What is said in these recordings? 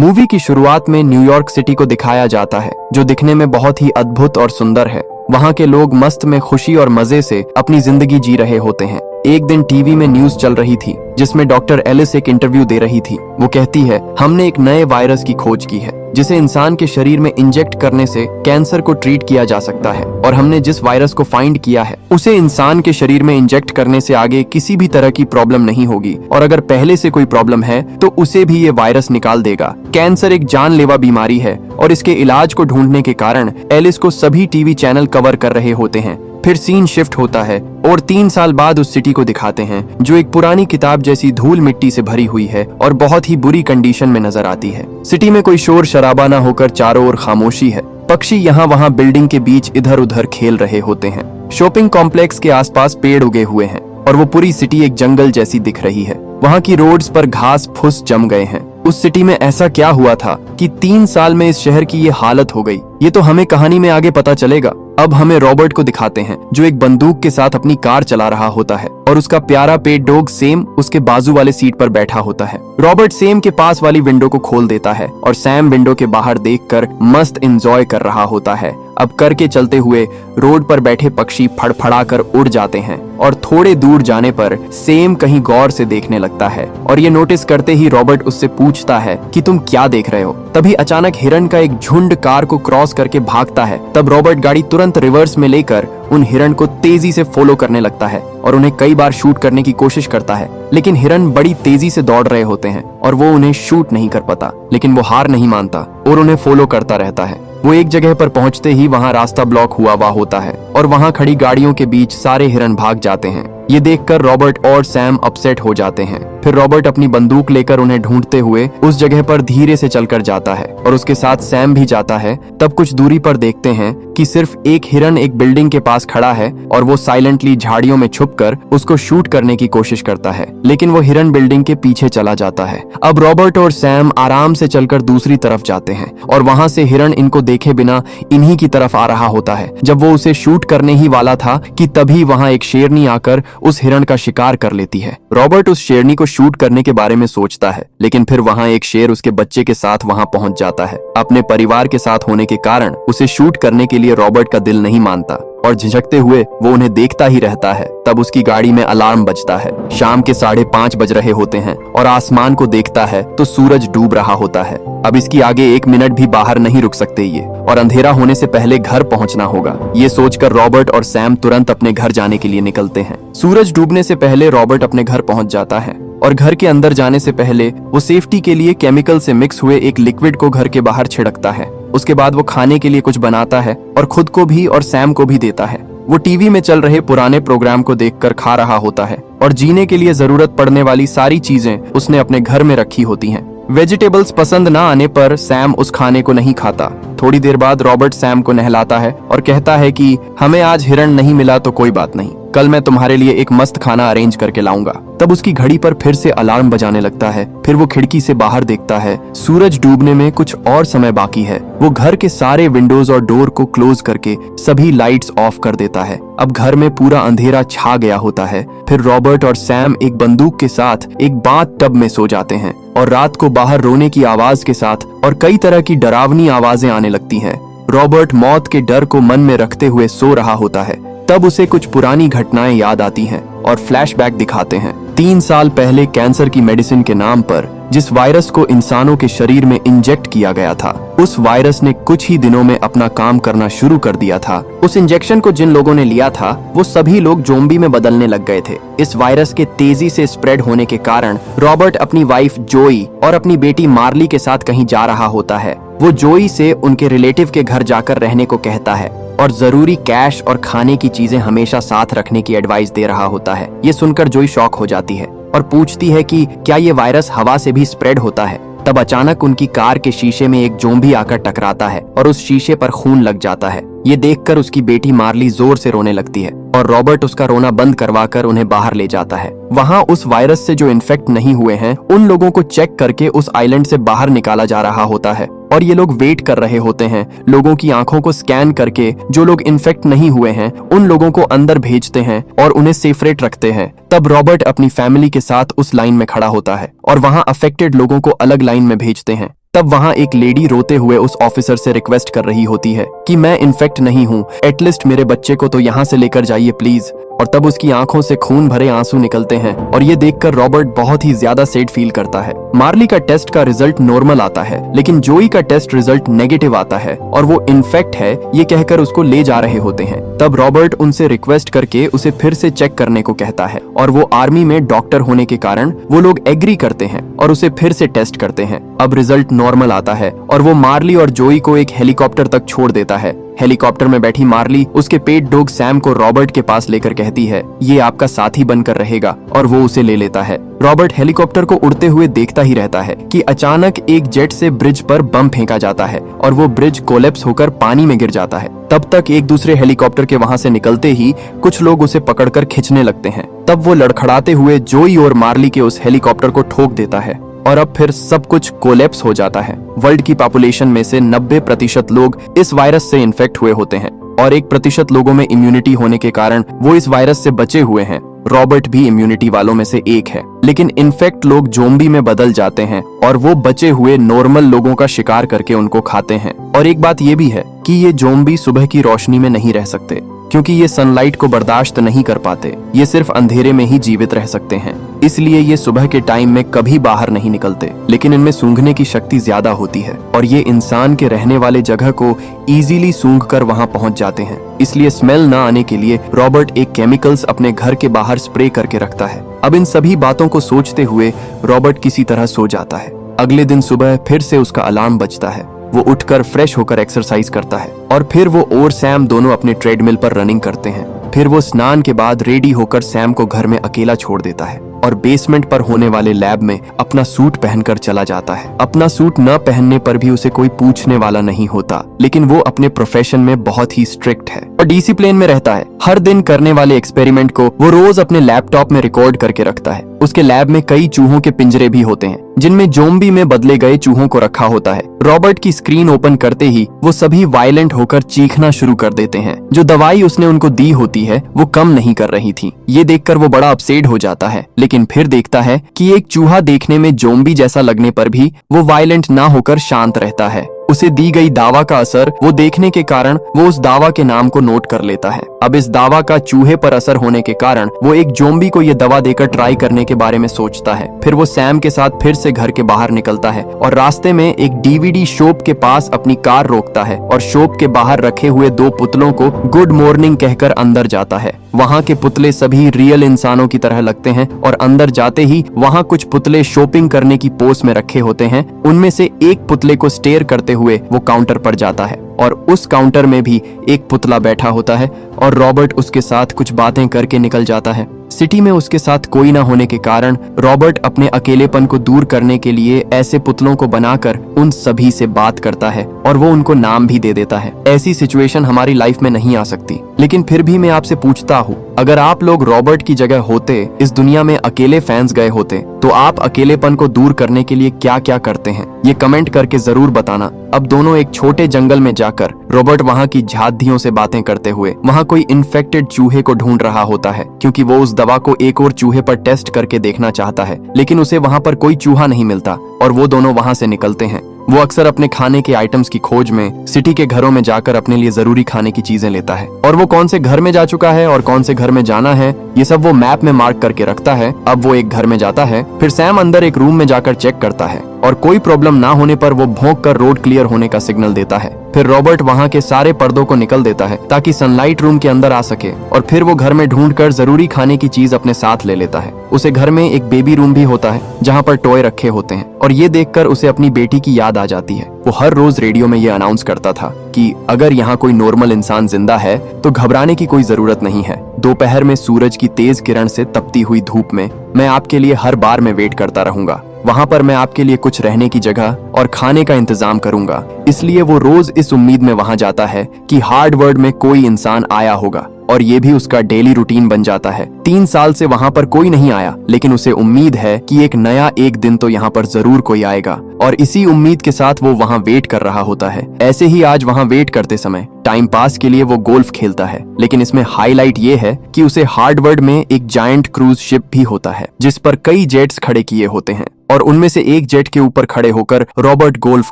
Movie की शुरुआत में न्यूयॉर्क सिटी को दिखाया जाता है, जो दिखने में बहुत ही अद्भुत और सुंदर है। वहाँ के लोग मस्त में खुशी और मजे से अपनी जिंदगी जी रहे होते हैं। एक दिन टीवी में न्यूज चल रही थी, जिसमें डॉक्टर एलिस एक इंटरव्यू दे रही थी। वो कहती है, हमने एक नए वायरस की खोज की है, जिसे इंसान के शरीर में इंजेक्ट करने से कैंसर को ट्रीट किया जा सकता है। और हमने जिस वायरस को फाइंड किया है, उसे इंसान के शरीर में इंजेक्ट करने से आगे किसी भी तरह की प्रॉब्लम नहीं होगी। और अगर पहले से कोई प्रॉब्लम है, तो उसे भी ये वायरस निकाल देगा। कैंसर एक जानलेवा बीमारी है, और इसके इलाज को ढूंढने के कारण एलिस को सभी टीवी चैनल कवर कर रहे होते हैं। फिर सीन शिफ्ट होता है और 3 साल बाद उस सिटी को दिखाते हैं, जो एक पुरानी किताब जैसी धूल मिट्टी से भरी हुई है और बहुत ही बुरी कंडीशन में नजर आती है। सिटी में कोई शोर शराबा ना होकर चारों ओर खामोशी है। पक्षी यहाँ वहाँ बिल्डिंग के बीच इधर उधर खेल रहे होते हैं। शॉपिंग कॉम्प्लेक्स के आसपास पेड़ उगे हुए हैं और वो पूरी सिटी एक जंगल जैसी दिख रही है। वहाँ की रोड्स पर घास फूस जम गए हैं। उस सिटी में ऐसा क्या हुआ था कि 3 साल में इस शहर की ये हालत हो गई? ये तो हमें कहानी में आगे पता चलेगा। अब हमें रॉबर्ट को दिखाते हैं, जो एक बंदूक के साथ अपनी कार चला रहा होता है और उसका प्यारा पेट डॉग सैम उसके बाजू वाले सीट पर बैठा होता है। रॉबर्ट सैम के पास वाली विंडो को खोल देता है और सैम विंडो के बाहर देखकर मस्त एंजॉय कर रहा होता है। अब करके चलते हुए रोड पर बैठे पक्षी फड़फड़ाकर उड़ जाते हैं और थोड़े दूर जाने पर सैम कहीं गौर से देखने लगता है और ये नोटिस करते ही रॉबर्ट उससे पूछता है कि तुम क्या देख रहे हो। तभी अचानक हिरन का एक झुंड कार को क्रॉस करके भागता है। तब रॉबर्ट गाड़ी तुरंत रिवर्स में लेकर उन हिरन को तेजी से फॉलो करने लगता है और उन्हें कई बार शूट करने की कोशिश करता है, लेकिन हिरन बड़ी तेजी से दौड़ रहे होते हैं और वो उन्हें शूट नहीं कर पाता। लेकिन वो हार नहीं मानता और उन्हें फॉलो करता रहता है। वो एक जगह पर पहुंचते ही वहां रास्ता ब्लॉक हुआ होता है और वहां खड़ी गाड़ियों के बीच सारे हिरन भाग जाते हैं। ये देखकर रॉबर्ट और सैम अपसेट हो जाते हैं। फिर रॉबर्ट अपनी बंदूक लेकर उन्हें ढूंढते हुए उस जगह पर धीरे से चलकर जाता है और उसके साथ सैम भी जाता है। तब कुछ दूरी पर देखते हैं कि सिर्फ एक हिरन एक बिल्डिंग के पास खड़ा है और वो साइलेंटली झाड़ियों में छुपकर उसको शूट करने की कोशिश करता है, लेकिन वो हिरन बिल्डिंग के पीछे चला जाता है। अब रॉबर्ट और सैम आराम से चलकर दूसरी तरफ जाते हैं और वहां से हिरन इनको देखे बिना इन्हीं की तरफ आ रहा होता है। जब वो उसे शूट करने ही वाला था कि तभी वहां एक शेरनी आकर उस हिरन का शिकार कर लेती है। रॉबर्ट उस शेरनी को शूट करने के बारे में सोचता है, लेकिन फिर वहां एक शेर उसके बच्चे के साथ वहां पहुंच जाता है। अपने परिवार के साथ होने के कारण उसे शूट करने के लिए रॉबर्ट का दिल नहीं मानता और झिझकते हुए वो उन्हें देखता ही रहता है। तब उसकी गाड़ी में अलार्म बजता है। शाम के 5:30 बज रहे होते हैं और आसमान को देखता है तो सूरज डूब रहा होता है। अब इसकी आगे 1 मिनट भी बाहर नहीं रुक सकते ये, और अंधेरा होने से पहले घर पहुंचना होगा। ये सोचकर रॉबर्ट और सैम तुरंत अपने घर जाने के लिए निकलते हैं। सूरज डूबने से पहले रॉबर्ट अपने घर पहुंच जाता है और घर के अंदर जाने से पहले वो सेफ्टी के लिए केमिकल से मिक्स हुए एक लिक्विड को घर के बाहर छिड़कता है। उसके बाद वो खाने के लिए कुछ बनाता है और खुद को भी और सैम को भी देता है। वो टीवी में चल रहे पुराने प्रोग्राम को देखकर खा रहा होता है और जीने के लिए जरूरत पड़ने वाली सारी चीजें उसने अपने घर में रखी होती हैं। वेजिटेबल्स पसंद ना आने पर सैम उस खाने को नहीं खाता। थोड़ी देर बाद रॉबर्ट सैम को नहलाता है और कहता है कि हमें आज हिरन नहीं मिला तो कोई बात नहीं, कल मैं तुम्हारे लिए एक मस्त खाना अरेंज करके लाऊंगा। तब उसकी घड़ी पर फिर से अलार्म बजाने लगता है। फिर वो खिड़की से बाहर देखता है। सूरज डूबने में कुछ और समय बाकी है। वो घर के सारे विंडोज और डोर को क्लोज करके सभी लाइट्स ऑफ कर देता है। अब घर में पूरा अंधेरा छा गया होता है। फिर रॉबर्ट और सैम एक बंदूक के साथ एक बाथ टब में सो जाते हैं और रात को बाहर रोने की आवाज के साथ और कई तरह की डरावनी आवाजें आने लगती हैं। रॉबर्ट मौत के डर को मन में रखते हुए सो रहा होता है। तब उसे कुछ पुरानी घटनाएं याद आती हैं और फ्लैशबैक दिखाते हैं। 3 साल पहले कैंसर की मेडिसिन के नाम पर जिस वायरस को इंसानों के शरीर में इंजेक्ट किया गया था, उस वायरस ने कुछ ही दिनों में अपना काम करना शुरू कर दिया था। उस इंजेक्शन को जिन लोगों ने लिया था, वो सभी लोग ज़ोंबी में बदलने लग गए थे। इस वायरस के तेजी से स्प्रेड होने के कारण रॉबर्ट अपनी वाइफ जोई और अपनी बेटी मार्ली के साथ कहीं जा रहा होता है। वो जोई से उनके रिलेटिव के घर जाकर रहने को कहता है और जरूरी कैश और खाने की चीजें हमेशा साथ रखने की एडवाइस दे रहा होता है। ये सुनकर जोई शॉक हो जाती है और पूछती है कि क्या ये वायरस हवा से भी स्प्रेड होता है। तब अचानक उनकी कार के शीशे में एक ज़ोंबी आकर टकराता है और उस शीशे पर खून लग जाता है। ये देखकर उसकी बेटी मार्ली जोर से रोने लगती है और रॉबर्ट उसका रोना बंद करवाकर उन्हें बाहर ले जाता है। वहाँ उस वायरस से जो इन्फेक्ट नहीं हुए हैं, उन लोगों को चेक करके उस आइलैंड से बाहर निकाला जा रहा होता है और ये लोग वेट कर रहे होते हैं। लोगों की आंखों को स्कैन करके जो लोग इन्फेक्ट नहीं हुए हैं, उन लोगों को अंदर भेजते हैं और उन्हें सेपरेट रखते हैं। तब रॉबर्ट अपनी फैमिली के साथ उस लाइन में खड़ा होता है और वहाँ अफेक्टेड लोगों को अलग लाइन में भेजते हैं। तब वहाँ एक लेडी रोते हुए उस ऑफिसर से रिक्वेस्ट कर रही होती है कि मैं इन्फेक्ट नहीं हूँ, एटलीस्ट मेरे बच्चे को तो यहाँ से लेकर जाइए प्लीज। और तब उसकी आंखों से खून भरे आंसू निकलते हैं और ये देखकर रॉबर्ट बहुत ही ज्यादा सैड फील करता है। मार्ली का टेस्ट का रिजल्ट नॉर्मल आता है, लेकिन जोई का टेस्ट रिजल्ट नेगेटिव आता है और वो इन्फेक्ट है ये कहकर उसको ले जा रहे होते हैं। तब रॉबर्ट उनसे रिक्वेस्ट करके उसे फिर से चेक करने को कहता है और वो आर्मी में डॉक्टर होने के कारण वो लोग एग्री करते हैं और उसे फिर से टेस्ट करते हैं। अब रिजल्ट नॉर्मल आता है और वो मार्ली और जोई को एक हेलीकॉप्टर तक छोड़ देता है। हेलीकॉप्टर में बैठी मार्ली उसके पेट डॉग सैम को रॉबर्ट के पास लेकर कहती है ये आपका साथी बनकर रहेगा, और वो उसे ले लेता है। रॉबर्ट हेलीकॉप्टर को उड़ते हुए देखता ही रहता है कि अचानक एक जेट से ब्रिज पर बम फेंका जाता है और वो ब्रिज कोलैप्स होकर पानी में गिर जाता है। तब तक एक दूसरे हेलीकॉप्टर के वहां से निकलते ही कुछ लोग उसे पकड़कर खींचने लगते हैं। तब वो लड़खड़ाते हुए जोई और मार्ली के उस हेलीकॉप्टर को ठोक देता है और अब फिर सब कुछ कोलैप्स हो जाता है। वर्ल्ड की पॉपुलेशन में से 90% लोग इस वायरस से इन्फेक्ट हुए होते हैं और 1% लोगों में इम्यूनिटी होने के कारण वो इस वायरस से बचे हुए हैं। रॉबर्ट भी इम्यूनिटी वालों में से एक है, लेकिन इन्फेक्ट लोग ज़ोंबी में बदल जाते हैं और वो बचे हुए नॉर्मल लोगों का शिकार करके उनको खाते हैं। और एक बात ये भी है कि ये ज़ोंबी सुबह की रोशनी में नहीं रह सकते क्योंकि ये सनलाइट को बर्दाश्त नहीं कर पाते। ये सिर्फ अंधेरे में ही जीवित रह सकते हैं, इसलिए ये सुबह के टाइम में कभी बाहर नहीं निकलते। लेकिन इनमें सूंघने की शक्ति ज्यादा होती है और ये इंसान के रहने वाले जगह को इजीली सूंघकर वहां पहुंच जाते हैं। इसलिए स्मेल न आने के लिए रॉबर्ट एक केमिकल्स अपने घर के बाहर स्प्रे करके रखता है। अब इन सभी बातों को सोचते हुए रॉबर्ट किसी तरह सो जाता है। अगले दिन सुबह फिर से उसका अलार्म बजता है। वो उठकर फ्रेश होकर एक्सरसाइज करता है और फिर वो और सैम दोनों अपने ट्रेडमिल पर रनिंग करते हैं। फिर वो स्नान के बाद रेडी होकर सैम को घर में अकेला छोड़ देता है और बेसमेंट पर होने वाले लैब में अपना सूट पहनकर चला जाता है। अपना सूट न पहनने पर भी उसे कोई पूछने वाला नहीं होता, लेकिन वो अपने प्रोफेशन में बहुत ही स्ट्रिक्ट है और डिसिप्लिन में रहता है। हर दिन करने वाले एक्सपेरिमेंट को वो रोज अपने लैपटॉप में रिकॉर्ड करके रखता है। उसके लैब में कई चूहों के पिंजरे भी होते हैं जिनमें ज़ोंबी में बदले गए चूहों को रखा होता है। रॉबर्ट की स्क्रीन ओपन करते ही वो सभी वायलेंट होकर चीखना शुरू कर देते हैं। जो दवाई उसने उनको दी होती है वो कम नहीं कर रही थी। ये देखकर वो बड़ा अपसेट हो जाता है, लेकिन फिर देखता है कि एक चूहा देखने में ज़ोंबी जैसा लगने पर भी वो वायलेंट ना होकर शांत रहता है। उसे दी गई दावा का असर वो देखने के कारण वो उस दावा के नाम को नोट कर लेता है। अब इस दावा का चूहे पर असर होने के कारण वो एक ज़ोंबी को ये दवा देकर ट्राई करने के बारे में सोचता है। फिर वो सैम के साथ फिर से घर के बाहर निकलता है और रास्ते में एक डीवीडी शॉप के पास अपनी कार रोकता है और शॉप के बाहर रखे हुए 2 पुतलों को गुड मॉर्निंग कहकर अंदर जाता है। वहाँ के पुतले सभी रियल इंसानों की तरह लगते हैं और अंदर जाते ही वहाँ कुछ पुतले शॉपिंग करने की पोज में रखे होते हैं। उनमें से एक पुतले को स्टेयर करते हुए वो काउंटर पर जाता है और उस काउंटर में भी एक पुतला बैठा होता है और रॉबर्ट उसके साथ कुछ बातें करके निकल जाता है। सिटी में उसके साथ कोई ना होने के कारण रॉबर्ट अपने अकेलेपन को दूर करने के लिए ऐसे पुतलों को बनाकर उन सभी से बात करता है और वो उनको नाम भी दे देता है। ऐसी सिचुएशन हमारी लाइफ में नहीं आ सकती, लेकिन फिर भी मैं आपसे पूछता हूँ, अगर आप लोग रॉबर्ट की जगह होते, इस दुनिया में अकेले फैंस गए होते, तो आप अकेलेपन को दूर करने के लिए क्या क्या करते हैं? ये कमेंट करके जरूर बताना। अब दोनों एक छोटे जंगल में जाकर रॉबर्ट वहाँ की झाधियों से बातें करते हुए वहाँ कोई इन्फेक्टेड चूहे को ढूंढ रहा होता है, क्योंकि वो उस दवा को एक और चूहे पर टेस्ट करके देखना चाहता है, लेकिन उसे वहाँ पर कोई चूहा नहीं मिलता और वो दोनों वहाँ से निकलते हैं। वो अक्सर अपने खाने के आइटम्स की खोज में सिटी के घरों में जाकर अपने लिए जरूरी खाने की चीजें लेता है और वो कौन से घर में जा चुका है और कौन से घर में जाना है ये सब वो मैप में मार्क करके रखता है। अब वो एक घर में जाता है, फिर सैम अंदर एक रूम में जाकर चेक करता है और कोई प्रॉब्लम ना होने पर वो भौंक कर रोड क्लियर होने का सिग्नल देता है। फिर रॉबर्ट वहाँ के सारे पर्दों को निकल देता है ताकि सनलाइट रूम के अंदर आ सके और फिर वो घर में ढूंढकर जरूरी खाने की चीज अपने साथ ले लेता है। उसे घर में एक बेबी रूम भी होता है जहाँ पर टॉय रखे होते हैं और ये देखकर उसे अपनी बेटी की याद आ जाती है। वो हर रोज रेडियो में ये अनाउंस करता था कि अगर यहाँ कोई नॉर्मल इंसान जिंदा है तो घबराने की कोई जरूरत नहीं है। दोपहर में सूरज की तेज किरण से तपती हुई धूप में मैं आपके लिए हर बार में वेट करता रहूंगा। वहाँ पर मैं आपके लिए कुछ रहने की जगह और खाने का इंतजाम करूंगा। इसलिए वो रोज इस उम्मीद में वहाँ जाता है कि हार्ड वर्ड में कोई इंसान आया होगा और ये भी उसका डेली रूटीन बन जाता है। 3 साल से वहाँ पर कोई नहीं आया, लेकिन उसे उम्मीद है कि एक दिन तो यहाँ पर जरूर कोई आएगा और इसी उम्मीद के साथ वो वहाँ वेट कर रहा होता है। ऐसे ही आज वहाँ वेट करते समय टाइम पास के लिए वो गोल्फ खेलता है, लेकिन इसमें हाईलाइट ये है कि उसे हार्डवर्ड में एक जायंट क्रूज शिप भी होता है जिस पर कई जेट्स खड़े किए होते हैं और उनमें से एक जेट के ऊपर खड़े होकर रॉबर्ट गोल्फ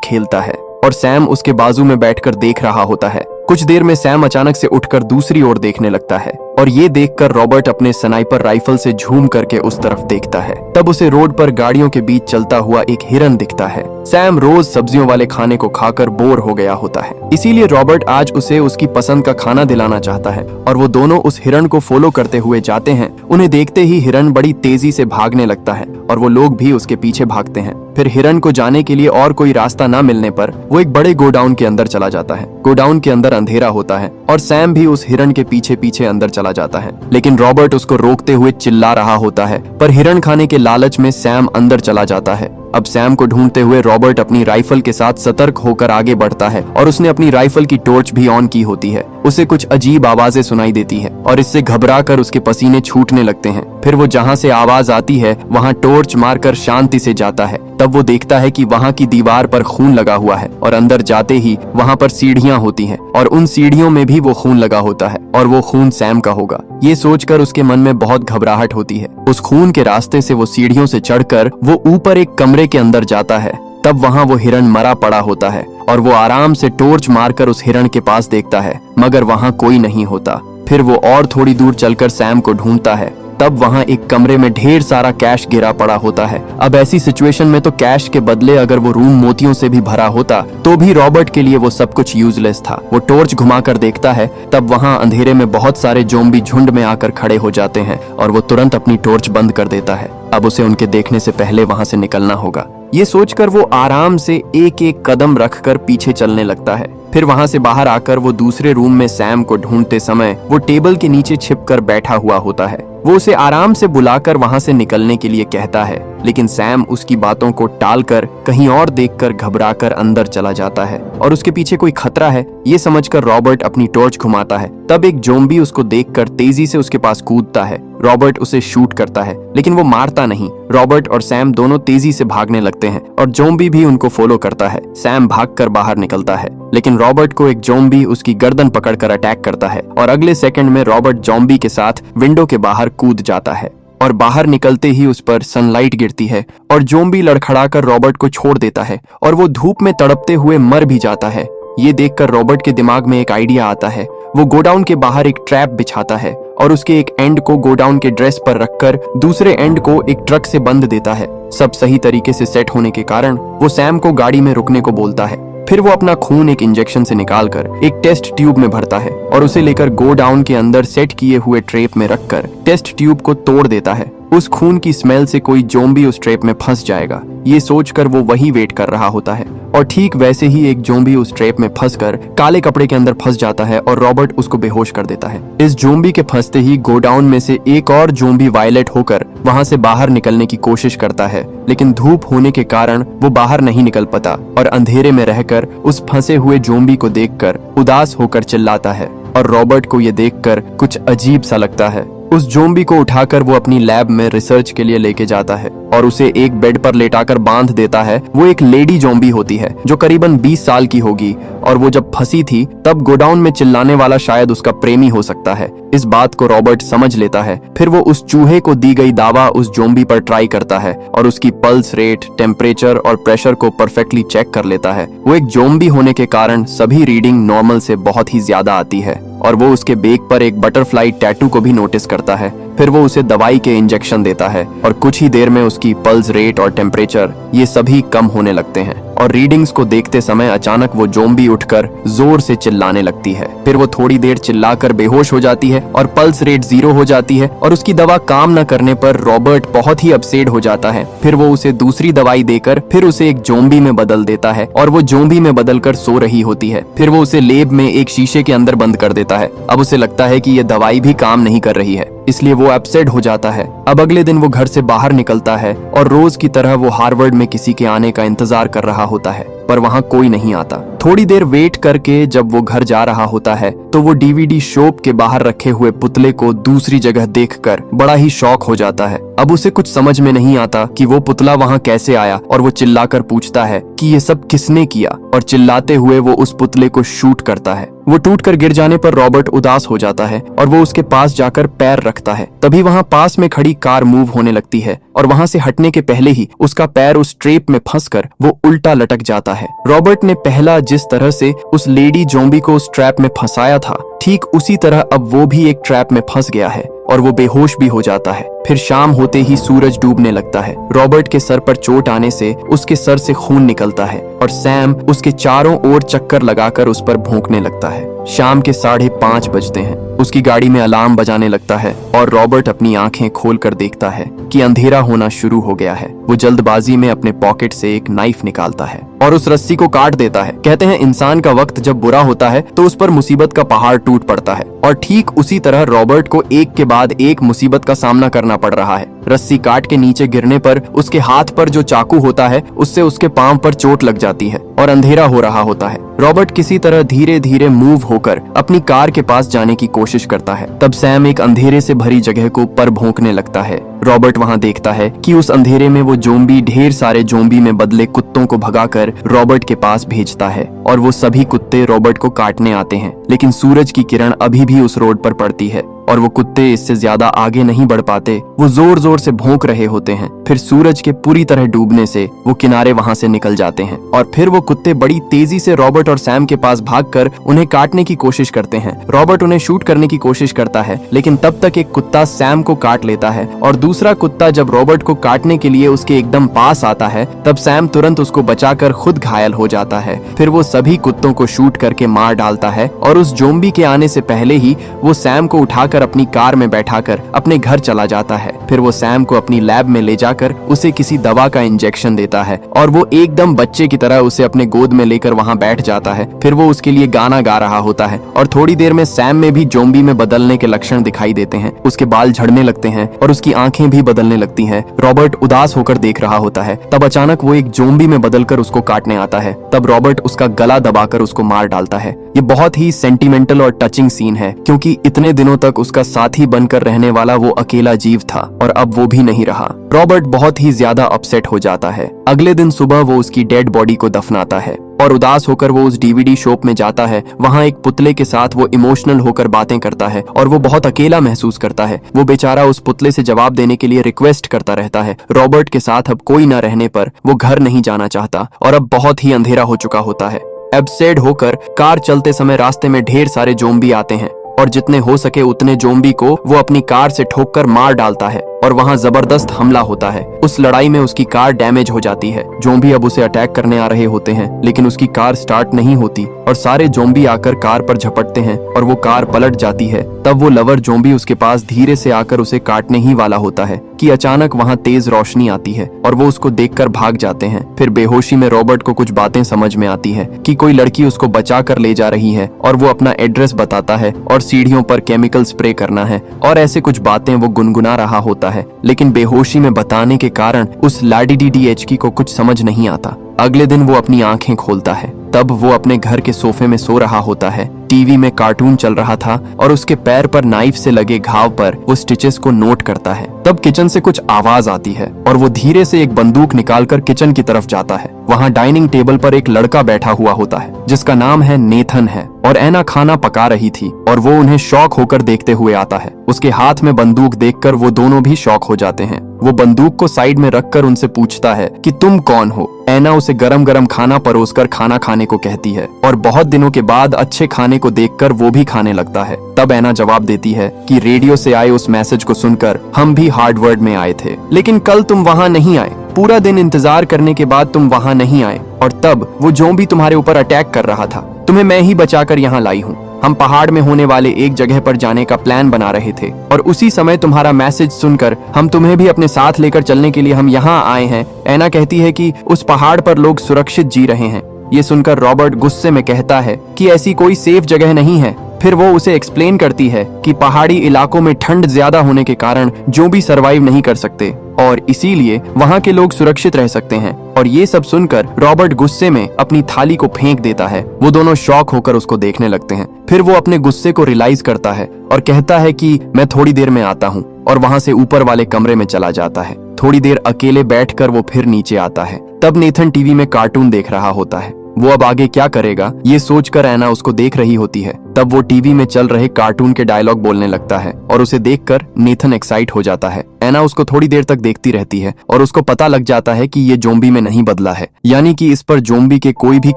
खेलता है और सैम उसके बाजू में बैठकर देख रहा होता है। कुछ देर में सैम अचानक से उठकर दूसरी ओर देखने लगता है और ये देखकर रॉबर्ट अपने स्नाइपर राइफल से झूम करके उस तरफ देखता है। तब उसे रोड पर गाड़ियों के बीच चलता हुआ एक हिरन दिखता है। सैम रोज सब्जियों वाले खाने को खाकर बोर हो गया होता है, इसीलिए रॉबर्ट आज उसे उसकी पसंद का खाना दिलाना चाहता है और वो दोनों उस हिरन को फॉलो करते हुए जाते हैं। उन्हें देखते ही हिरन बड़ी तेजी से भागने लगता है और वो लोग भी उसके पीछे भागते हैं। फिर हिरन को जाने के लिए और कोई रास्ता न मिलने पर वो एक बड़े गोडाउन के अंदर चला जाता है। गोडाउन के अंदर अंधेरा होता है और सैम भी उस हिरन के पीछे पीछे अंदर चला जाता है, लेकिन रॉबर्ट उसको रोकते हुए चिल्ला रहा होता है। पर हिरन खाने के लालच में सैम अंदर चला जाता है। अब सैम को ढूंढते हुए रॉबर्ट अपनी राइफल के साथ सतर्क होकर आगे बढ़ता है और उसने अपनी राइफल की टॉर्च भी ऑन की होती है। उसे कुछ अजीब आवाजें सुनाई देती है और इससे घबराकर उसके पसीने छूटने लगते हैं। फिर वो जहाँ से आवाज आती है वहाँ टॉर्च मारकर शांति से जाता है। तब वो देखता है कि वहाँ की दीवार पर खून लगा हुआ है और अंदर जाते ही वहाँ पर सीढ़ियाँ होती हैं और उन सीढ़ियों में भी वो खून लगा होता है और वो खून सैम का होगा। ये सोचकर उसके मन में बहुत घबराहट होती है। उस खून के रास्ते से वो सीढ़ियों से चढ़कर वो ऊपर एक कमरे के अंदर जाता है। तब वहाँ वो हिरन मरा पड़ा होता है और वो आराम से टॉर्च मारकर उस हिरन के पास देखता है, मगर वहाँ कोई नहीं होता। फिर वो और थोड़ी दूर चलकर सैम को ढूंढता है। तब वहाँ एक कमरे में ढेर सारा कैश गिरा पड़ा होता है। अब ऐसी सिचुएशन में तो कैश के बदले अगर वो रूम मोतियों से भी भरा होता तो भी रॉबर्ट के लिए वो सब कुछ यूजलेस था। वो टॉर्च घुमाकर देखता है, तब वहाँ अंधेरे में बहुत सारे ज़ॉम्बी झुंड में आकर खड़े हो जाते हैं और वो तुरंत अपनी टॉर्च बंद कर देता है। अब उसे उनके देखने से पहले वहाँ से निकलना होगा। ये सोचकर वो आराम से एक एक कदम रखकर पीछे चलने लगता है। फिर वहाँ से बाहर आकर वो दूसरे रूम में सैम को ढूंढते समय वो टेबल के नीचे छिपकर बैठा हुआ होता है। वो उसे आराम से बुलाकर वहाँ से निकलने के लिए कहता है, लेकिन सैम उसकी बातों को टालकर कहीं और देखकर घबराकर अंदर चला जाता है और उसके पीछे कोई खतरा है। ये समझकर रॉबर्ट अपनी टॉर्च घुमाता है। तब एक ज़ॉम्बी उसको देखकर तेजी से उसके पास कूदता है। रॉबर्ट उसे शूट करता है, लेकिन वो मारता नहीं। रॉबर्ट और सैम दोनों तेजी से भागने लगते हैं और ज़ॉम्बी भी उनको फॉलो करता है। सैम भागकर बाहर निकलता है, लेकिन रॉबर्ट को एक ज़ॉम्बी उसकी गर्दन पकड़कर अटैक करता है और अगले सेकंड में रॉबर्ट ज़ॉम्बी के साथ विंडो के बाहर कूद जाता है और बाहर निकलते ही उस पर सनलाइट गिरती है और ज़ॉम्बी लड़खड़ाकर रॉबर्ट को छोड़ देता है और वो धूप में तड़पते हुए मर भी जाता है। ये देखकर रॉबर्ट के दिमाग में एक आइडिया आता है। वो गोडाउन के बाहर एक ट्रैप बिछाता है और उसके एक एंड को गोडाउन के ड्रेस पर रखकर दूसरे एंड को एक ट्रक से बंध देता है। सब सही तरीके से सेट होने के कारण वो सैम को गाड़ी में रुकने को बोलता है। फिर वो अपना खून एक इंजेक्शन से निकालकर एक टेस्ट ट्यूब में भरता है और उसे लेकर गोडाउन के अंदर सेट किए हुए ट्रेप में रखकर टेस्ट ट्यूब को तोड़ देता है। उस खून की स्मेल से कोई ज़ॉम्बी उस ट्रेप में फंस जाएगा, ये सोचकर वो वही वेट कर रहा होता है और ठीक वैसे ही एक ज़ॉम्बी उस ट्रेप में फंसकर काले कपड़े के अंदर फंस जाता है और रॉबर्ट उसको बेहोश कर देता है। इस ज़ॉम्बी के फंसते ही गोडाउन में से एक और ज़ॉम्बी वायलेट होकर वहां से बाहर निकलने की कोशिश करता है, लेकिन धूप होने के कारण वो बाहर नहीं निकल पाता और अंधेरे में रहकर उस फंसे हुए ज़ॉम्बी को देखकर उदास होकर चिल्लाता है और रॉबर्ट को ये देखकर कुछ अजीब सा लगता है। उस ज़ॉम्बी को उठाकर वो अपनी लैब में रिसर्च के लिए लेके जाता है और उसे एक बेड पर लेटाकर बांध देता है। वो एक लेडी ज़ॉम्बी होती है जो करीबन 20 साल की होगी और वो जब फंसी थी तब गोडाउन में चिल्लाने वाला शायद उसका प्रेमी हो सकता है। इस बात को रॉबर्ट समझ लेता है। फिर वो उस चूहे को दी गई दावा उस ज़ॉम्बी पर ट्राई करता है और उसकी पल्स रेट, टेम्परेचर और प्रेशर को परफेक्टली चेक कर लेता है। वो एक ज़ॉम्बी होने के कारण सभी रीडिंग नॉर्मल से बहुत ही ज्यादा आती है और वो उसके बेक पर एक बटरफ्लाई टैटू को भी नोटिस करता है। फिर वो उसे दवाई के इंजेक्शन देता है और कुछ ही देर में उसकी पल्स रेट और टेम्परेचर ये सभी कम होने लगते हैं और रीडिंग्स को देखते समय अचानक वो ज़ॉम्बी उठकर जोर से चिल्लाने लगती है। फिर वो थोड़ी देर चिल्लाकर बेहोश हो जाती है और पल्स रेट 0 हो जाती है और उसकी दवा काम न करने पर रॉबर्ट बहुत ही अपसेट हो जाता है। फिर वो उसे दूसरी दवाई देकर फिर उसे एक ज़ॉम्बी में बदल देता है और वो ज़ॉम्बी में बदलकर सो रही होती है। फिर वो उसे लैब में एक शीशे के अंदर बंद कर देता है। अब उसे लगता है कि ये दवाई भी काम नहीं कर रही है, इसलिए वो अपसेट हो जाता है। अब अगले दिन वो घर से बाहर निकलता है और रोज की तरह वो हार्वर्ड में किसी के आने का इंतजार कर रहा होता है। पर वहाँ कोई नहीं आता। थोड़ी देर वेट करके जब वो घर जा रहा होता है तो वो डीवीडी शॉप के बाहर रखे हुए पुतले को दूसरी जगह देखकर बड़ा ही शॉक हो जाता है। अब उसे कुछ समझ में नहीं आता कि वो पुतला वहाँ कैसे आया और वो चिल्लाकर पूछता है कि ये सब किसने किया, और चिल्लाते हुए वो उस पुतले को शूट करता है। वो टूटकर गिर जाने पर रॉबर्ट उदास हो जाता है और वो उसके पास जाकर पैर रखता है। तभी वहाँ पास में खड़ी कार मूव होने लगती है और वहाँ से हटने के पहले ही उसका पैर उस ट्रेप में फंसकर वो उल्टा लटक जाता है। रॉबर्ट ने पहला जिस तरह से उस लेडी ज़ॉम्बी को उस ट्रैप में फंसाया था, ठीक उसी तरह अब वो भी एक ट्रैप में फंस गया है और वो बेहोश भी हो जाता है। फिर शाम होते ही सूरज डूबने लगता है। रॉबर्ट के सर पर चोट आने से उसके सर से खून निकलता है और सैम उसके चारों ओर चक्कर लगाकर उस पर भौंकने लगता है। शाम के 5:30 बजते हैं। उसकी गाड़ी में अलार्म बजाने लगता है और रॉबर्ट अपनी आंखें खोलकर देखता है कि अंधेरा होना शुरू हो गया है। वो जल्दबाजी में अपने पॉकेट से एक नाइफ निकालता है और उस रस्सी को काट देता है। कहते हैं इंसान का वक्त जब बुरा होता है तो उस पर मुसीबत का पहाड़ टूट पड़ता है, और ठीक उसी तरह रॉबर्ट को एक के बाद एक मुसीबत का सामना करना पड़ रहा है। रस्सी काट के नीचे गिरने पर उसके हाथ पर जो चाकू होता है उससे उसके पांव पर चोट लग जाती है और अंधेरा हो रहा होता है। रॉबर्ट किसी तरह धीरे धीरे मूव होकर अपनी कार के पास जाने की कोशिश करता है। तब सैम एक अंधेरे से भरी जगह को पर भौंकने लगता है। रॉबर्ट वहां देखता है कि उस अंधेरे में वो ज़ॉम्बी ढेर सारे ज़ॉम्बी में बदले कुत्तों को भगाकर रॉबर्ट के पास भेजता है और वो सभी कुत्ते रॉबर्ट को काटने आते हैं। लेकिन सूरज की किरण अभी भी उस रोड पर पड़ती है और वो कुत्ते इससे ज्यादा आगे नहीं बढ़ पाते। वो जोर जोर से भौंक रहे होते हैं। फिर सूरज के पूरी तरह डूबने से वो किनारे वहां से निकल जाते हैं और फिर वो कुत्ते बड़ी तेजी से रॉबर्ट और सैम के पास भागकर उन्हें काटने की कोशिश करते हैं। रॉबर्ट उन्हें शूट करने की कोशिश करता है, लेकिन तब तक एक कुत्ता सैम को काट लेता है और दूसरा कुत्ता जब रॉबर्ट को काटने के लिए उसके एकदम पास आता है तब सैम तुरंत उसको बचाकर खुद घायल हो जाता है। फिर वो सभी कुत्तों को शूट करके मार डालता है और उस ज़ॉम्बी के आने से पहले ही वो सैम को उठाकर अपनी कार में बैठाकर अपने घर चला जाता है। फिर वो सैम को अपनी लैब में ले जाकर उसे किसी दवा का इंजेक्शन देता है और वो एकदम बच्चे की तरह उसे अपने गोद में लेकर वहां बैठ जाता है। फिर वो उसके लिए गाना गा रहा होता है और थोड़ी देर में सैम में भी ज़ॉम्बी में बदलने के लक्षण दिखाई देते हैं। उसके बाल झड़ने लगते हैं और उसकी आंखें भी बदलने लगती हैं। रॉबर्ट उदास होकर देख रहा होता है। तब अचानक वो एक ज़ॉम्बी में बदलकर उसको काटने आता है। तब रॉबर्ट उसका गला दबाकर उसको मार डालता है। ये बहुत ही सेंटिमेंटल और टचिंग सीन है, क्योंकि इतने दिनों तक उसका साथी बनकर रहने वाला वो अकेला जीव था और अब वो भी नहीं रहा। रॉबर्ट बहुत ही ज्यादा अपसेट हो जाता है। अगले दिन सुबह वो उसकी डेड बॉडी को दफनाता है और उदास होकर वो उस डीवीडी शॉप में जाता है। वहाँ एक पुतले के साथ वो इमोशनल होकर बातें करता है और वो बहुत अकेला महसूस करता है। वो बेचारा उस पुतले से जवाब देने के लिए रिक्वेस्ट करता रहता है। रॉबर्ट के साथ अब कोई न रहने पर वो घर नहीं जाना चाहता और अब बहुत ही अंधेरा हो चुका होता है। एब्सेड होकर कार चलते समय रास्ते में ढेर सारे ज़ॉम्बी आते हैं और जितने हो सके उतने ज़ॉम्बी को वो अपनी कार से ठोककर मार डालता है और वहां जबरदस्त हमला होता है। उस लड़ाई में उसकी कार डैमेज हो जाती है। ज़ॉम्बी अब उसे अटैक करने आ रहे होते हैं, लेकिन उसकी कार स्टार्ट नहीं होती और सारे ज़ॉम्बी आकर कार पर झपटते हैं और वो कार पलट जाती है। तब वो लवर ज़ॉम्बी उसके पास धीरे से आकर उसे काटने ही वाला होता है कि अचानक वहां तेज रोशनी आती है और वो उसको देखकर भाग जाते हैं। फिर बेहोशी में रॉबर्ट को कुछ बातें समझ में आती है कि कोई लड़की उसको बचा कर ले जा रही है और वो अपना एड्रेस बताता है और सीढ़ियों पर केमिकल स्प्रे करना है और ऐसे कुछ बातें वो गुनगुना रहा होता है। लेकिन बेहोशी में बताने के कारण उस लाडीडीडीएचकी को कुछ समझ नहीं आता। अगले दिन वो अपनी आंखें खोलता है। तब वो अपने घर के सोफे में सो रहा होता है। टीवी में कार्टून चल रहा था और उसके पैर पर नाइफ से लगे घाव पर वो स्टिचेस को नोट करता है। तब किचन से कुछ आवाज आती है और वो धीरे से एक बंदूक निकालकर किचन की तरफ जाता है। वहाँ डाइनिंग टेबल पर एक लड़का बैठा हुआ होता है जिसका नाम है नेथन है और एना खाना पका रही थी और वो उन्हें शॉक होकर देखते हुए आता है। उसके हाथ में बंदूक देखकर वो दोनों भी शॉक हो जाते हैं। वो बंदूक को साइड में रखकर उनसे पूछता है कि तुम कौन हो। एना उसे गरम गरम खाना परोसकर खाना खाने को कहती है और बहुत दिनों के बाद अच्छे खाने को देखकर वो भी खाने लगता है। तब एना जवाब देती है कि रेडियो से आए उस मैसेज को सुनकर हम भी हार्डवर्ड में आए थे, लेकिन कल तुम वहाँ नहीं आए। पूरा दिन इंतजार करने के बाद तुम वहाँ नहीं आए और तब वो ज़ॉम्बी तुम्हारे ऊपर अटैक कर रहा था। तुम्हें मैं ही बचाकर यहाँ लाई हूँ। हम पहाड़ में होने वाले एक जगह पर जाने का प्लान बना रहे थे और उसी समय तुम्हारा मैसेज सुनकर हम तुम्हें भी अपने साथ लेकर चलने के लिए हम यहाँ आए हैं। एना कहती है कि उस पहाड़ पर लोग सुरक्षित जी रहे हैं। ये सुनकर रॉबर्ट गुस्से में कहता है कि ऐसी कोई सेफ जगह नहीं है। फिर वो उसे एक्सप्लेन करती है कि पहाड़ी इलाकों में ठंड ज्यादा होने के कारण जोम्बी सरवाइव नहीं कर सकते और इसीलिए वहाँ के लोग सुरक्षित रह सकते हैं। और ये सब सुनकर रॉबर्ट गुस्से में अपनी थाली को फेंक देता है। वो दोनों शॉक होकर उसको देखने लगते हैं। फिर वो अपने गुस्से को रियलाइज करता है और कहता है कि मैं थोड़ी देर में आता हूँ, और वहाँ से ऊपर वाले कमरे में चला जाता है। थोड़ी देर अकेले बैठकर वो फिर नीचे आता है। तब नेथन टीवी में कार्टून देख रहा होता है। वो अब आगे क्या करेगा ये सोचकर एना उसको देख रही होती है। तब वो टीवी में चल रहे कार्टून के डायलॉग बोलने लगता है और उसे देखकर नेथन एक्साइट हो जाता है। एना उसको थोड़ी देर तक देखती रहती है और उसको पता लग जाता है कि ये जोम्बी में नहीं बदला है, यानी कि इस पर जोम्बी के कोई भी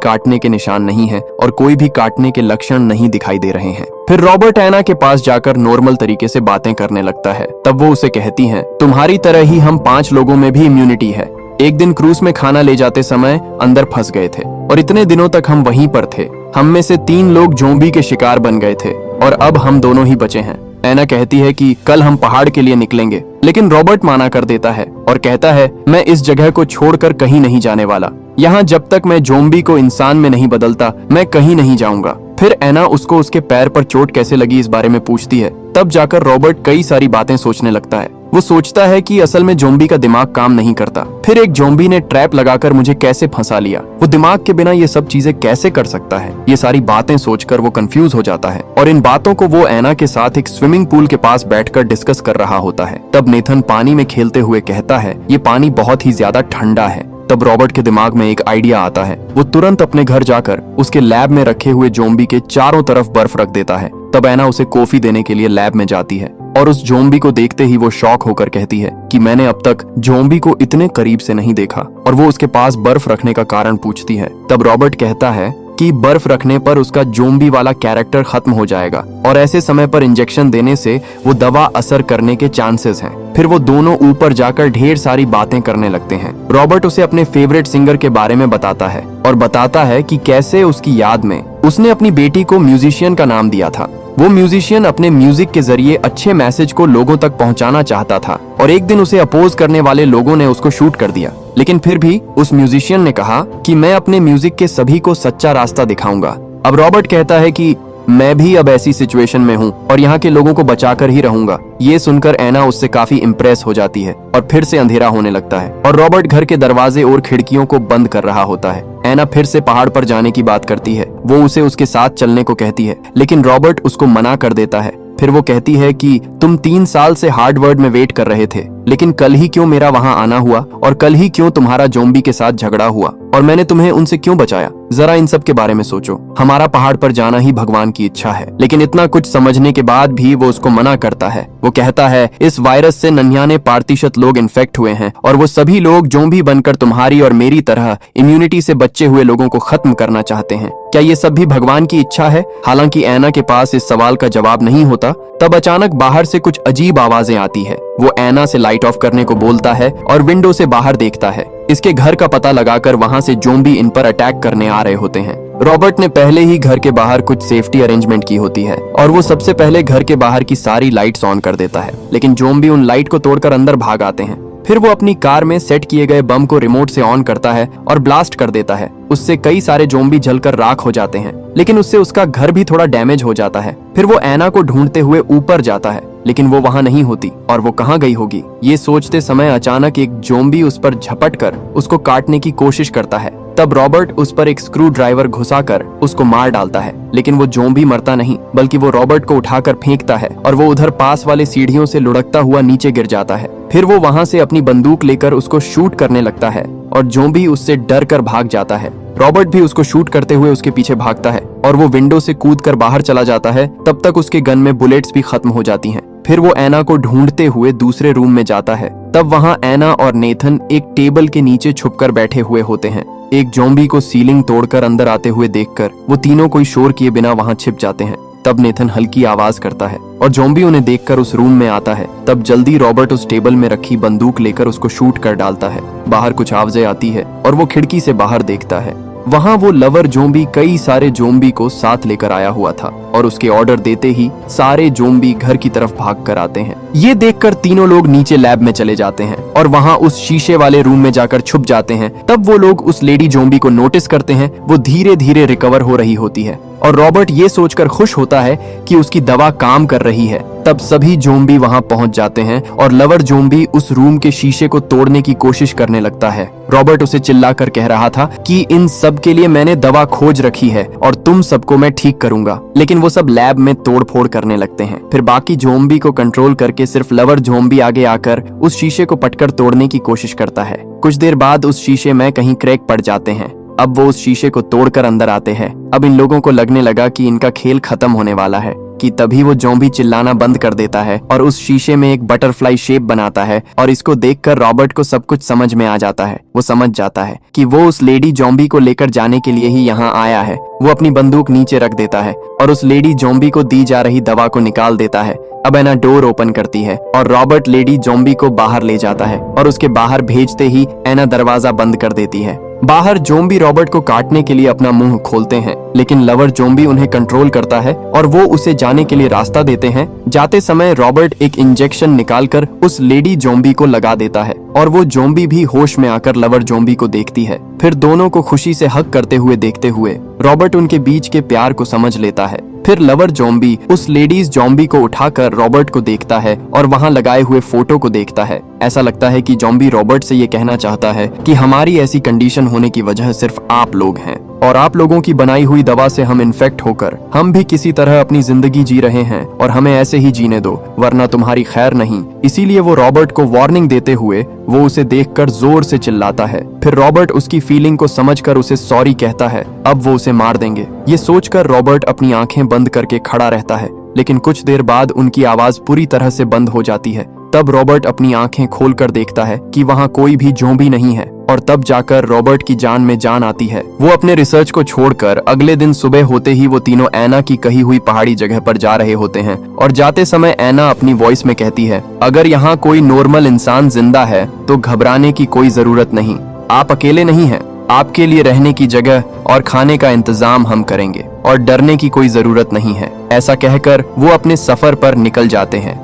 काटने के निशान नहीं है और कोई भी काटने के लक्षण नहीं दिखाई दे रहे हैं। फिर रॉबर्ट एना के पास जाकर नॉर्मल तरीके से बातें करने लगता है। तब वो उसे कहती है, तुम्हारी तरह ही हम 5 लोगों में भी इम्यूनिटी है। एक दिन क्रूज में खाना ले जाते समय अंदर फंस गए थे और इतने दिनों तक हम वहीं पर थे। हम में से 3 लोग जोम्बी के शिकार बन गए थे और अब हम दोनों ही बचे हैं। एना कहती है कि कल हम पहाड़ के लिए निकलेंगे, लेकिन रॉबर्ट माना कर देता है और कहता है, मैं इस जगह को छोड़कर कहीं नहीं जाने वाला। यहाँ जब तक मैं जोम्बी को इंसान में नहीं बदलता मैं कहीं नहीं जाऊंगा। फिर एना उसको उसके पैर पर चोट कैसे लगी इस बारे में पूछती है। तब जाकर रॉबर्ट कई सारी बातें सोचने लगता है। वो सोचता है कि असल में जोम्बी का दिमाग काम नहीं करता। फिर एक जोम्बी ने ट्रैप लगाकर मुझे कैसे फंसा लिया, वो दिमाग के बिना ये सब चीजें कैसे कर सकता है। ये सारी बातें सोचकर वो कंफ्यूज हो जाता है और इन बातों को वो एना के साथ एक स्विमिंग पूल के पास बैठकर डिस्कस कर रहा होता है। तब नेथन पानी में खेलते हुए कहता है, ये पानी बहुत ही ज्यादा ठंडा है। तब रॉबर्ट के दिमाग में एक आइडिया आता है। वो तुरंत अपने घर जाकर उसके लैब में रखे हुए जोम्बी के चारों तरफ बर्फ रख देता है। तब एना उसे कॉफी देने के लिए लैब में जाती है और उस जोम्बी को देखते ही वो शॉक होकर कहती है कि मैंने अब तक जोम्बी को इतने करीब से नहीं देखा, और वो उसके पास बर्फ रखने का कारण पूछती है। तब रॉबर्ट कहता है कि बर्फ रखने पर उसका जोम्बी वाला कैरेक्टर खत्म हो जाएगा और ऐसे समय पर इंजेक्शन देने से वो दवा असर करने के चांसेस हैं। फिर वो दोनों ऊपर जाकर ढेर सारी बातें करने लगते हैं। रॉबर्ट उसे अपने फेवरेट सिंगर के बारे में बताता है और बताता है कि कैसे उसकी याद में उसने अपनी बेटी को म्यूजिशियन का नाम दिया था। वो म्यूजिशियन अपने म्यूजिक के जरिए अच्छे मैसेज को लोगों तक पहुंचाना चाहता था और एक दिन उसे अपोज करने वाले लोगों ने उसको शूट कर दिया। लेकिन फिर भी उस म्यूजिशियन ने कहा कि मैं अपने म्यूजिक के सभी को सच्चा रास्ता दिखाऊंगा। अब रॉबर्ट कहता है कि मैं भी अब ऐसी सिचुएशन में हूँ और यहाँ के लोगों को बचाकर ही रहूंगा। ये सुनकर एना उससे काफी इम्प्रेस हो जाती है और फिर से अंधेरा होने लगता है और रॉबर्ट घर के दरवाजे और खिड़कियों को बंद कर रहा होता है। एना फिर से पहाड़ पर जाने की बात करती है। वो उसे उसके साथ चलने को कहती है, लेकिन रॉबर्ट उसको मना कर देता है। फिर वो कहती है कि तुम 3 साल से हार्डवर्ड में वेट कर रहे थे, लेकिन कल ही क्यों मेरा वहां आना हुआ और कल ही क्यों तुम्हारा जोम्बी के साथ झगड़ा हुआ और मैंने तुम्हें उनसे क्यों बचाया। जरा इन सब के बारे में सोचो। हमारा पहाड़ पर जाना ही भगवान की इच्छा है। लेकिन इतना कुछ समझने के बाद भी वो उसको मना करता है। वो कहता है, इस वायरस से 99% लोग इन्फेक्ट हुए हैं और वो सभी लोग जोम्बी बनकर तुम्हारी और मेरी तरह इम्यूनिटी से बचे हुए लोगों को खत्म करना चाहते हैं। क्या ये सब भी भगवान की इच्छा है? हालांकि एना के पास इस सवाल का जवाब नहीं होता। तब अचानक बाहर से कुछ अजीब आवाजें आती है। वो एना से लाइट ऑफ करने को बोलता है और विंडो से बाहर देखता है। इसके घर का पता लगाकर वहां से जोम्बी इन पर अटैक करने आ रहे होते हैं। रॉबर्ट ने पहले ही घर के बाहर कुछ सेफ्टी अरेंजमेंट की होती है और वो सबसे पहले घर के बाहर की सारी लाइट्स ऑन कर देता है, लेकिन जोम्बी उन लाइट को तोड़कर अंदर भाग आते हैं। फिर वो अपनी कार में सेट किए गए बम को रिमोट से ऑन करता है और ब्लास्ट कर देता है। उससे कई सारे जोम्बी जलकर राख हो जाते हैं, लेकिन उससे उसका घर भी थोड़ा डैमेज हो जाता है। फिर वो एना को ढूंढते हुए ऊपर जाता है, लेकिन वो वहां नहीं होती और वो कहां गई होगी। ये सोचते समय अचानक एक जोम्बी उस पर झपट कर उसको काटने की कोशिश करता है। तब रॉबर्ट उस पर एक स्क्रू ड्राइवर घुसाकर उसको मार डालता है, लेकिन वो जोम्बी मरता नहीं, बल्कि वो रॉबर्ट को उठाकर फेंकता है और वो उधर पास वाले सीढ़ियों से लुढ़कता हुआ नीचे गिर जाता है। फिर वो वहां से अपनी बंदूक लेकर उसको शूट करने लगता है और जोम्बी उससे डर कर भाग जाता है। रॉबर्ट भी उसको शूट करते हुए उसके पीछे भागता है और वो विंडो से कूदकर बाहर चला जाता है। तब तक उसके गन में बुलेट्स भी खत्म हो जाती हैं। फिर वो एना को ढूंढते हुए दूसरे रूम में जाता है। तब वहां एना और नेथन एक टेबल के नीचे छुपकर बैठे हुए होते हैं। एक जोम्बी को सीलिंग तोड़कर अंदर आते हुए देखकर वो तीनों कोई शोर किए बिना वहां छिप जाते हैं। तब नेथन हल्की आवाज करता है और जोम्बी उन्हें देखकर उस रूम में आता है। तब जल्दी रॉबर्ट उस टेबल में रखी बंदूक लेकर उसको शूट कर डालता है। बाहर कुछ आवाजें आती है और वो खिड़की से बाहर देखता है। वहां वो लवर जोम्बी कई सारे जोम्बी को साथ लेकर आया हुआ था और उसके ऑर्डर देते ही सारे जोम्बी घर की तरफ भाग कर आते हैं। ये देखकर तीनों लोग नीचे लैब में चले जाते हैं और वहां उस शीशे वाले रूम में जाकर छुप जाते हैं। तब वो लोग उस लेडी जोम्बी को नोटिस करते हैं। वो धीरे धीरे रिकवर हो रही होती है और रॉबर्ट ये सोचकर खुश होता है कि उसकी दवा काम कर रही है। तब सभी ज़ोंबी वहां पहुंच जाते हैं और लवर ज़ोंबी उस रूम के शीशे को तोड़ने की कोशिश करने लगता है। रॉबर्ट उसे चिल्लाकर कह रहा था कि इन सब के लिए मैंने दवा खोज रखी है और तुम सबको मैं ठीक करूंगा, लेकिन वो सब लैब में तोड़फोड़ करने लगते हैं। फिर बाकी ज़ोंबी को कंट्रोल करके सिर्फ लवर ज़ोंबी आगे आकर उस शीशे को पटकर तोड़ने की कोशिश करता है। कुछ देर बाद उस शीशे में कहीं क्रैक पड़ जाते हैं। अब वो उस शीशे को तोड़कर अंदर आते हैं। अब इन लोगों को लगने लगा कि इनका खेल खत्म होने वाला है कि तभी वो ज़ोंबी चिल्लाना बंद कर देता है और उस शीशे में एक बटरफ्लाई शेप बनाता है और इसको देखकर रॉबर्ट को सब कुछ समझ में आ जाता है। वो समझ जाता है कि वो उस लेडी ज़ोंबी को लेकर जाने के लिए ही यहाँ आया है। वो अपनी बंदूक नीचे रख देता है और उस लेडी ज़ोंबी को दी जा रही दवा को निकाल देता है। अब एना डोर ओपन करती है और रॉबर्ट लेडी ज़ोंबी को बाहर ले जाता है और उसके बाहर भेजते ही एना दरवाजा बंद कर देती है। बाहर ज़ोंबी रॉबर्ट को काटने के लिए अपना मुंह खोलते हैं, लेकिन लवर ज़ोंबी उन्हें कंट्रोल करता है और वो उसे जाने के लिए रास्ता देते हैं। जाते समय रॉबर्ट एक इंजेक्शन निकालकर उस लेडी ज़ोंबी को लगा देता है और वो ज़ोंबी भी होश में आकर लवर ज़ोंबी को देखती है। फिर दोनों को खुशी से हग करते हुए देखते हुए रॉबर्ट उनके बीच के प्यार को समझ लेता है। फिर लवर ज़ोंबी उस लेडीज ज़ोंबी को उठाकर रॉबर्ट को देखता है और वहां लगाए हुए फोटो को देखता है। ऐसा लगता है कि ज़ोंबी रॉबर्ट से ये कहना चाहता है कि हमारी ऐसी कंडीशन होने की वजह सिर्फ आप लोग हैं और आप लोगों की बनाई हुई दवा से हम इन्फेक्ट होकर हम भी किसी तरह अपनी जिंदगी जी रहे हैं और हमें ऐसे ही जीने दो, वरना तुम्हारी खैर नहीं। इसीलिए वो रॉबर्ट को वार्निंग देते हुए वो उसे देखकर जोर से चिल्लाता है। फिर रॉबर्ट उसकी फीलिंग को समझकर उसे सॉरी कहता है। अब वो उसे मार देंगे। ये सोचकर रॉबर्ट अपनी आंखें बंद करके खड़ा रहता है, लेकिन कुछ देर बाद उनकी आवाज पूरी तरह से बंद हो जाती है। तब रॉबर्ट अपनी आंखें खोलकर देखता है कि वहां कोई भी ज़ोंबी नहीं है और तब जाकर रॉबर्ट की जान में जान आती है। वो अपने रिसर्च को छोड़कर अगले दिन सुबह होते ही वो तीनों एना की कही हुई पहाड़ी जगह पर जा रहे होते हैं और जाते समय एना अपनी वॉइस में कहती है, अगर यहाँ कोई नॉर्मल इंसान जिंदा है तो घबराने की कोई जरूरत नहीं, आप अकेले नहीं हैं, आपके लिए रहने की जगह और खाने का इंतजाम हम करेंगे और डरने की कोई जरूरत नहीं है। ऐसा कहकर वो अपने सफर पर निकल जाते हैं।